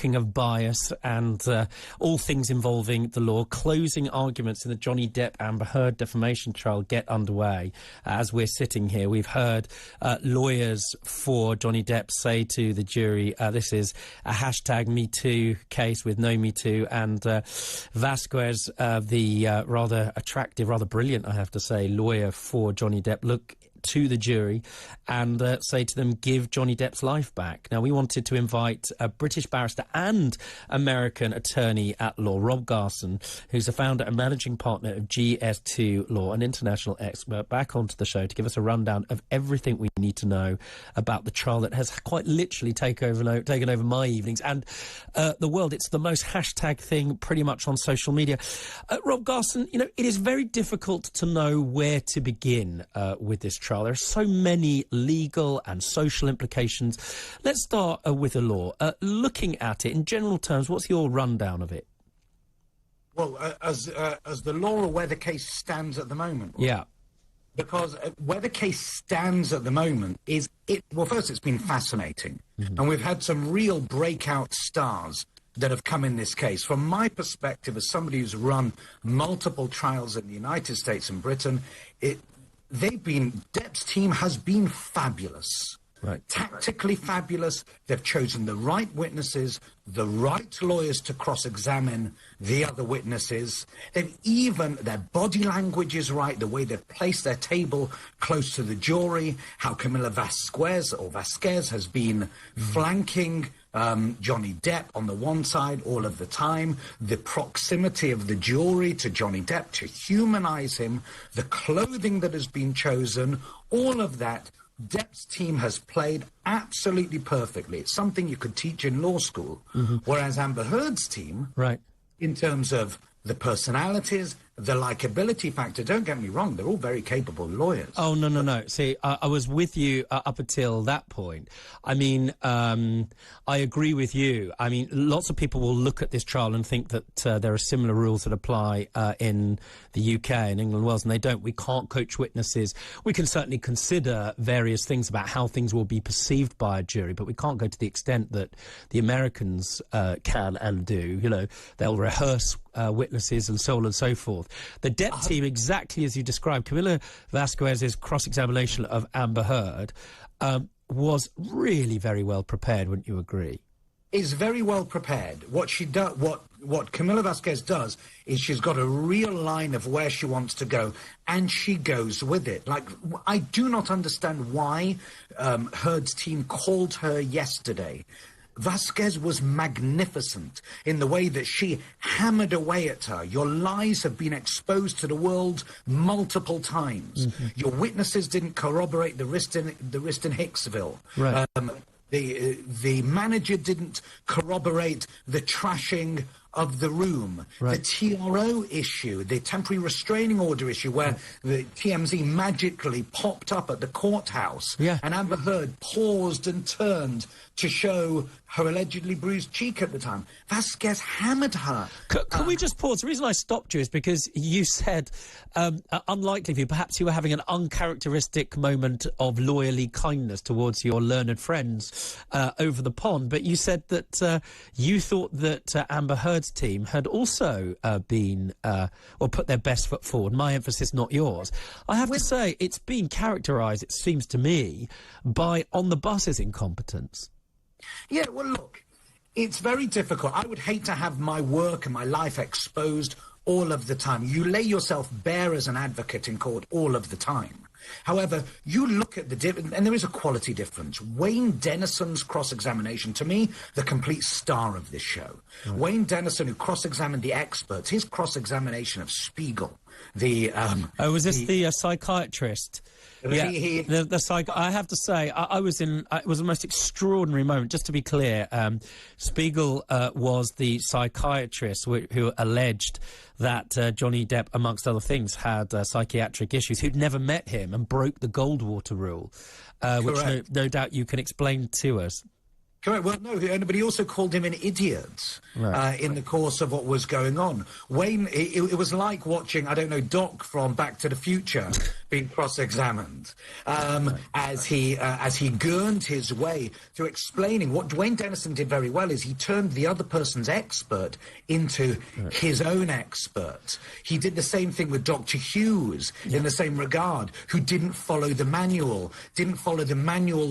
Talking of bias and all things involving the law, closing arguments in the Johnny Depp Amber Heard defamation trial get underway. As we're sitting here, we've heard lawyers for Johnny Depp say to the jury, this is a hashtag Me Too case with no Me Too, and Vasquez, the rather attractive, rather brilliant, I have to say, lawyer for Johnny Depp, look to the jury and say to them, give Johnny Depp's life back. Now, we wanted to invite a British barrister and American attorney at law, Rob Garson, who's the founder and managing partner of GS2Law, an international expert, back onto the show to give us a rundown of everything we need to know about the trial that has quite literally taken over my evenings and the world. It's the most hashtag thing pretty much on social media. Rob Garson, you know, it is very difficult to know where to begin with this trial. There are so many legal and social implications. Let's start with the law. Looking at it in general terms, what's your rundown of it? Well, as the law or where the case stands at the moment. Right? Yeah. Because where the case stands at the moment is well, first, it's been fascinating. And we've had some real breakout stars that have come in this case. From my perspective, as somebody who's run multiple trials in the United States and Britain, Depp's team has been fabulous. Right. Tactically fabulous. They've chosen the right witnesses, the right lawyers to cross-examine the other witnesses. Their body language is right, the way they've placed their table close to the jury, how Camila Vasquez has been flanking Johnny Depp on the one side all of the time, the proximity of the jury to Johnny Depp to humanize him, the clothing that has been chosen, all of that. Depp's team has played absolutely perfectly. It's something you could teach in law school. Whereas Amber Heard's team, right, in terms of the personalities, the likability factor, don't get me wrong, they're all very capable lawyers. Oh, no. See, I was with you up until that point. I mean, I agree with you. I mean, lots of people will look at this trial and think that there are similar rules that apply in the UK and England and Wales, and they don't. We can't coach witnesses. We can certainly consider various things about how things will be perceived by a jury, but we can't go to the extent that the Americans can and do. You know, they'll rehearse witnesses and so on and so forth. The Depp team, exactly as you described, Camila Vasquez's cross-examination of Amber Heard was really very well prepared, wouldn't you agree? Is very well prepared. What Camila Vasquez does is she's got a real line of where she wants to go, and she goes with it. Like, I do not understand why Heard's team called her yesterday. Vasquez was magnificent in the way that she hammered away at her. Your lies have been exposed to the world multiple times. Your witnesses didn't corroborate the wrist in Hicksville. Right. The manager didn't corroborate the trashing of the room. Right. The TRO issue, the temporary restraining order issue, where the TMZ magically popped up at the courthouse, and Amber Heard paused and turned to show her allegedly bruised cheek at the time. Vasquez hammered her. Can we just pause? The reason I stopped you is because you said, unlikely for you, perhaps you were having an uncharacteristic moment of lawyerly kindness towards your learned friends over the pond, but you said that you thought that Amber Heard's team had also been, or put their best foot forward. My emphasis, not yours. I have to say, it's been characterised, it seems to me, by on the bus's incompetence. Yeah, well, look, it's very difficult. I would hate to have my work and my life exposed all of the time. You lay yourself bare as an advocate in court all of the time. However, you look at the difference, and there is a quality difference. Wayne Dennison's cross-examination, to me, the complete star of this show. Right. Wayne Dennison, who cross-examined the experts, his cross-examination of Spiegel, was this the psychiatrist? Yeah, I have to say, I was in. It was the most extraordinary moment. Just to be clear, Spiegel was the psychiatrist who alleged that Johnny Depp, amongst other things, had psychiatric issues. Who'd never met him and broke the Goldwater rule, which no doubt you can explain to us. Correct. Well, no, but he also called him an idiot. in the course of what was going on. Wayne, it was like watching, I don't know, Doc from Back to the Future being cross-examined as he gurned his way through explaining. What Dwayne Dennison did very well is he turned the other person's expert into his own expert. He did the same thing with Dr. Hughes in the same regard, who didn't follow the manual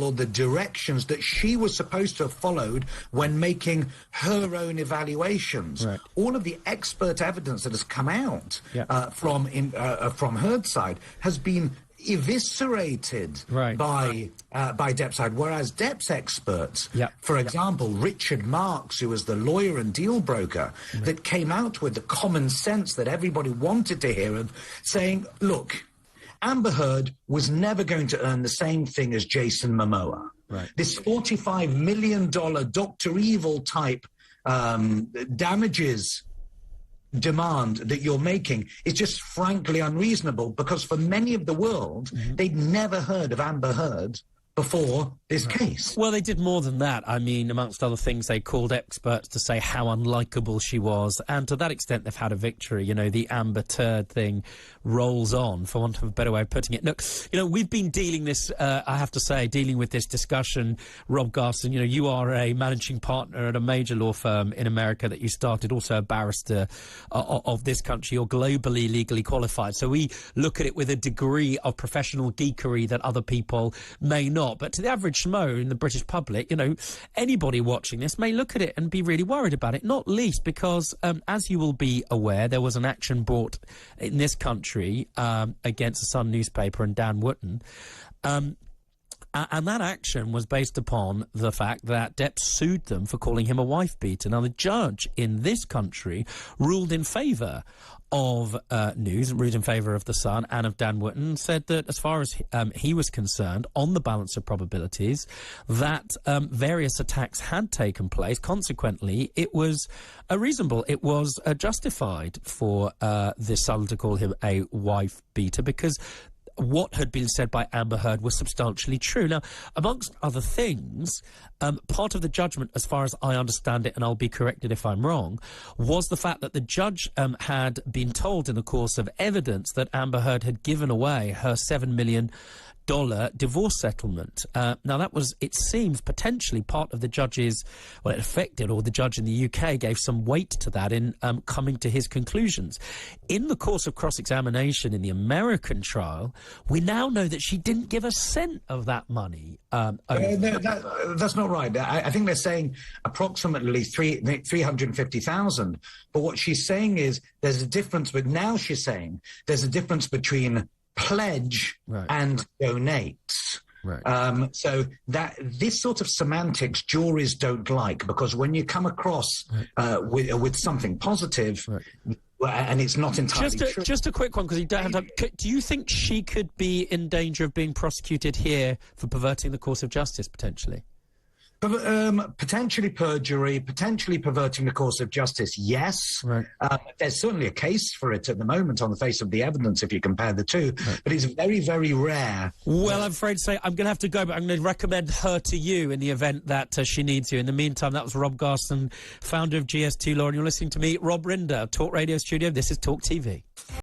or the directions that she was supposed to have followed when making her own evaluations. All of the expert evidence that has come out from Heard's side has been eviscerated by Depp's side, whereas Depp's experts, for example, Richard Marks, who was the lawyer and deal broker that came out with the common sense that everybody wanted to hear of, saying, look, Amber Heard was never going to earn the same thing as Jason Momoa. This $45 million Dr. Evil type damages demand that you're making is just frankly unreasonable, because for many of the world, they'd never heard of Amber Heard before this case. Well, they did more than that. I mean, amongst other things, they called experts to say how unlikable she was, and to that extent, they've had a victory. You know, the Amber Turd thing rolls on, for want of a better way of putting it. Look, you know, we've been dealing with this discussion, Rob Garson. You know, you are a managing partner at a major law firm in America that you started, also a barrister of this country. You're globally legally qualified. So we look at it with a degree of professional geekery that other people may not. But to the average schmo in the British public, you know, anybody watching this may look at it and be really worried about it, not least because, as you will be aware, there was an action brought in this country against the Sun newspaper and Dan Wootton. And that action was based upon the fact that Depp sued them for calling him a wife beater. Now, the judge in this country ruled in favour of News, ruled in favour of the Sun and of Dan Wootton, said that as far as he was concerned, on the balance of probabilities, that various attacks had taken place. Consequently, it was reasonable, it was justified for the Sun to call him a wife beater, because what had been said by Amber Heard was substantially true. Now, amongst other things, part of the judgment, as far as I understand it, and I'll be corrected if I'm wrong, was the fact that the judge had been told in the course of evidence that Amber Heard had given away her $7 million divorce settlement. Now, that was, it seems, potentially part of the judge's, well, it affected, or the judge in the UK gave some weight to that in coming to his conclusions. In the course of cross-examination in the American trial, we now know that she didn't give a cent of that money. That's not right. I think they're saying approximately 350,000. But what she's saying is there's a difference, but now she's saying there's a difference between pledge and donates. So that this sort of semantics juries don't like, because when you come across with something positive, and it's not entirely true. Just a quick one, because you don't have to. Do you think she could be in danger of being prosecuted here for perverting the course of justice, potentially? Potentially perjury, potentially perverting the course of justice, yes. There's certainly a case for it at the moment on the face of the evidence if you compare the two, but it's very, very rare. Well, I'm afraid to say I'm going to have to go, but I'm going to recommend her to you in the event that she needs you. In the meantime, that was Rob Garson, founder of GS2Law, and you're listening to me, Rob Rinder, Talk Radio Studio. This is Talk TV.